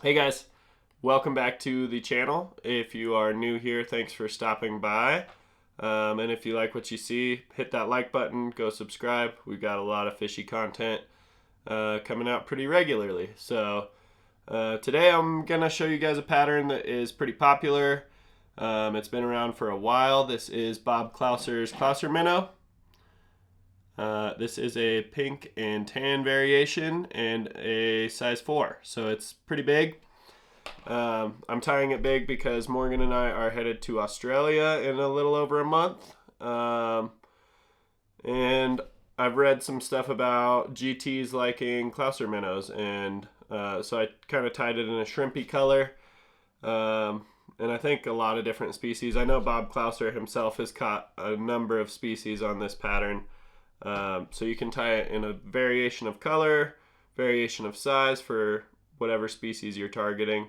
Hey guys, welcome back to the channel. If you are new here, thanks for stopping by. And if you like what you see, hit that like button, go subscribe. We've got a lot of fishy content coming out pretty regularly. So today I'm gonna show you guys a pattern that is pretty popular. It's been around for a while. This is Bob Clouser's Clouser Minnow. This is a pink and tan variation and a size 4, so it's pretty big. I'm tying it big because Morgan and I are headed to Australia in a little over a month. And I've read some stuff about GTs liking Clouser minnows, and so I kind of tied it in a shrimpy color. And I think a lot of different species. I know Bob Clouser himself has caught a number of species on this pattern. So you can tie it in a variation of color, variation of size for whatever species you're targeting.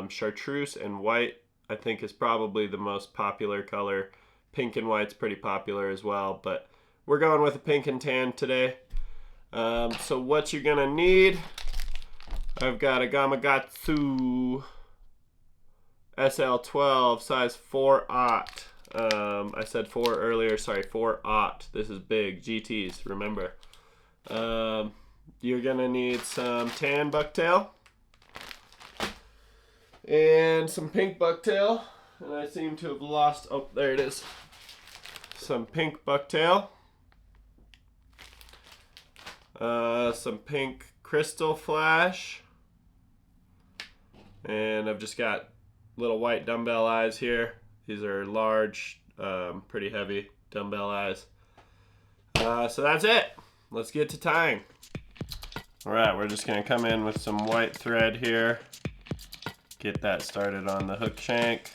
Chartreuse and white, I think, is probably the most popular color. Pink and white's pretty popular as well, but we're going with a pink and tan today. So what you're gonna need, I've got a Gamakatsu SL12 size 4/0. I said 4 earlier, sorry, 4/0. This is big, GTs, remember. You're gonna need some tan bucktail and some pink bucktail, and I seem to have lost, oh, there it is. Some pink bucktail, some pink crystal flash, and I've just got little white dumbbell eyes here. These are large, pretty heavy dumbbell eyes. So that's it. Let's get to tying. All right, we're just gonna come in with some white thread here. Get that started on the hook shank.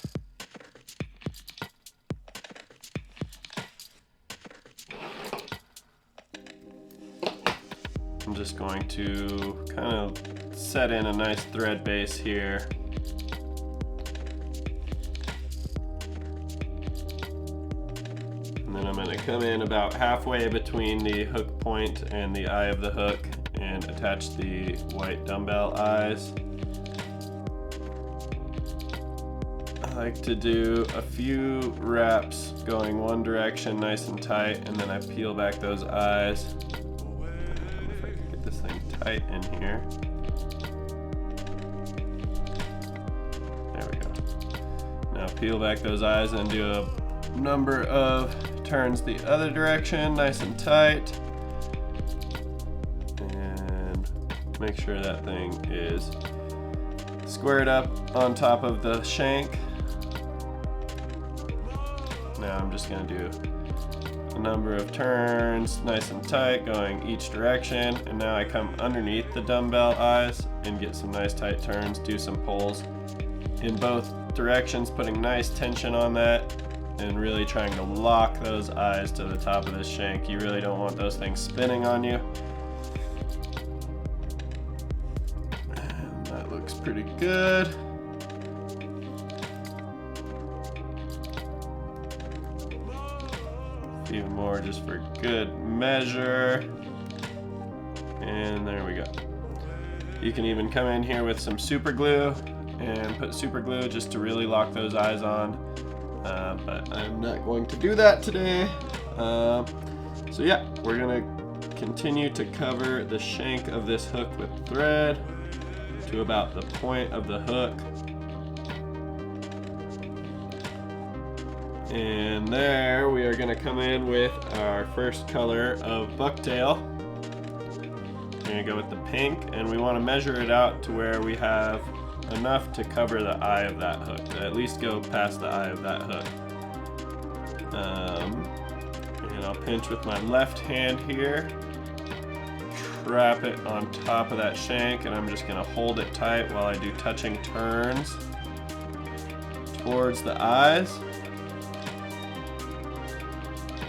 I'm just going to kind of set in a nice thread base here. And then I'm going to come in about halfway between the hook point and the eye of the hook and attach the white dumbbell eyes. I like to do a few wraps going one direction nice and tight, and then I peel back those eyes. If I can get this thing tight in here. There we go. Now peel back those eyes and do a number of turns the other direction, nice and tight. And make sure that thing is squared up on top of the shank. Now I'm just going to do a number of turns, nice and tight, going each direction. And now I come underneath the dumbbell eyes and get some nice tight turns, do some pulls in both directions, putting nice tension on that and really trying to lock those eyes to the top of this shank. You really don't want those things spinning on you. And that looks pretty good. Even more just for good measure. And there we go. You can even come in here with some super glue and put super glue just to really lock those eyes on. But I'm not going to do that today. So yeah, we're gonna continue to cover the shank of this hook with thread to about the point of the hook. And there we are gonna come in with our first color of bucktail. We're gonna go with the pink, and we wanna measure it out to where we have enough to cover the eye of that hook, to at least go past the eye of that hook. And I'll pinch with my left hand here, trap it on top of that shank, and I'm just gonna hold it tight while I do touching turns towards the eyes.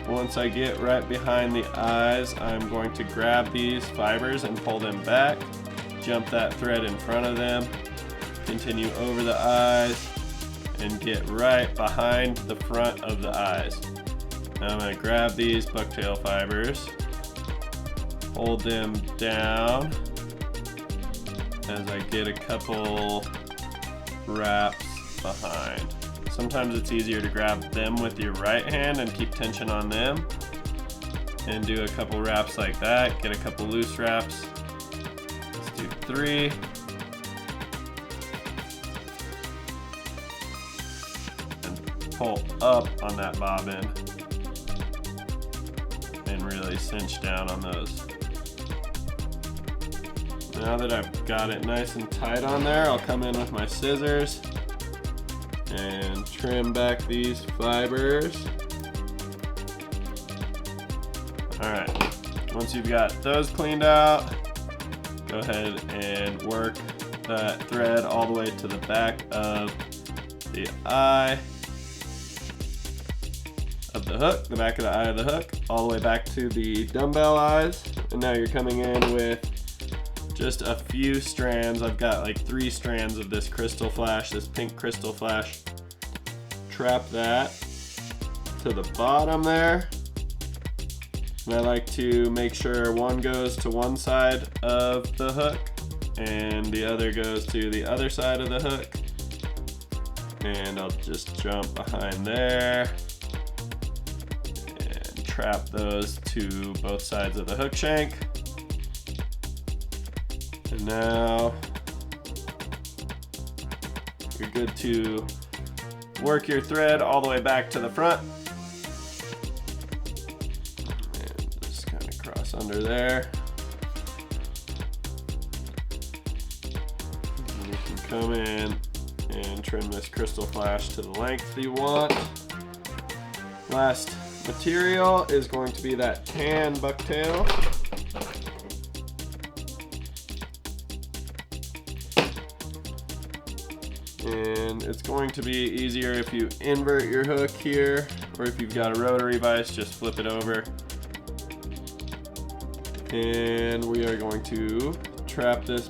Once I get right behind the eyes, I'm going to grab these fibers and pull them back, jump that thread in front of them, continue over the eyes, and get right behind the front of the eyes. Now I'm going to grab these bucktail fibers, hold them down, as I get a couple wraps behind. Sometimes it's easier to grab them with your right hand and keep tension on them and do a couple wraps like that. Get a couple loose wraps. Let's do 3. And pull up on that bobbin and really cinch down on those. Now that I've got it nice and tight on there, I'll come in with my scissors and trim back these fibers. Alright, once you've got those cleaned out, go ahead and work that thread all the way to the back of the eye of the hook, the back of the eye of the hook, all the way back to the dumbbell eyes. And now you're coming in with just a few strands. I've got like 3 strands of this crystal flash, this pink crystal flash. Trap that to the bottom there. And I like to make sure one goes to one side of the hook and the other goes to the other side of the hook. And I'll just jump behind there and trap those to both sides of the hook shank. And now you're good to work your thread all the way back to the front. And just kind of cross under there. And you can come in and trim this crystal flash to the length you want. Last material is going to be that tan bucktail. And it's going to be easier if you invert your hook here, or if you've got a rotary vise, just flip it over. And we are going to trap this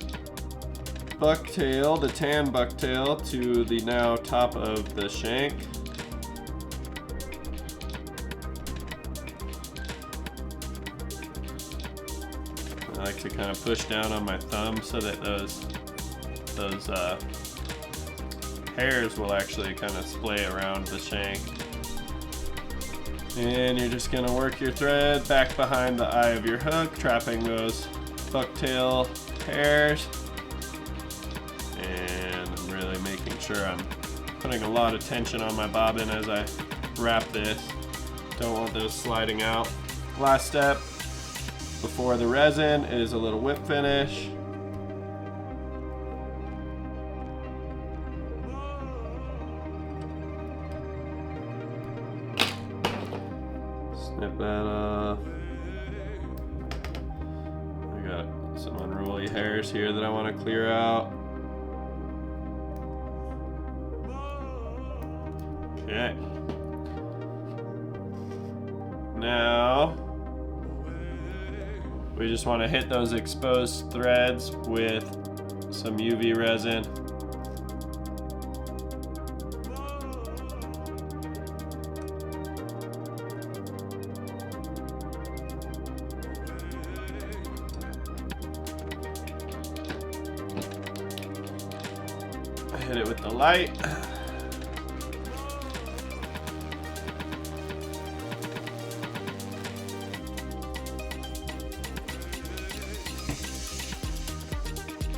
bucktail, the tan bucktail, to the now top of the shank. I like to kind of push down on my thumb so that those hairs will actually kind of splay around the shank. And you're just gonna work your thread back behind the eye of your hook, trapping those bucktail hairs. And I'm really making sure I'm putting a lot of tension on my bobbin as I wrap this. Don't want those sliding out. Last step before the resin is a little whip finish. Snip that off. I got some unruly hairs here that I want to clear out. Okay. Now, we just want to hit those exposed threads with some UV resin. Hit it with the light.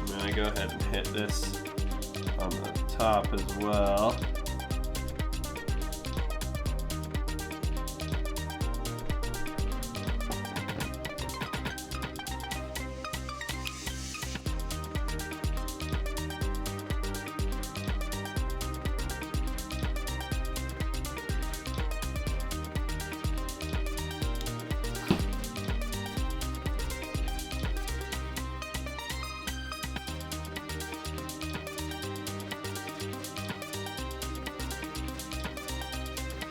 I'm gonna go ahead and hit this on the top as well.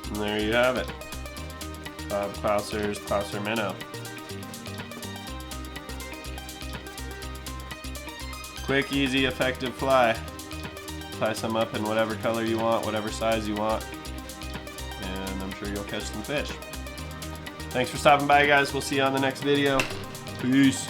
And there you have it. Bob Clouser's Clouser Minnow. Quick, easy, effective fly. Tie some up in whatever color you want, whatever size you want, and I'm sure you'll catch some fish. Thanks for stopping by, guys. We'll see you on the next video. Peace.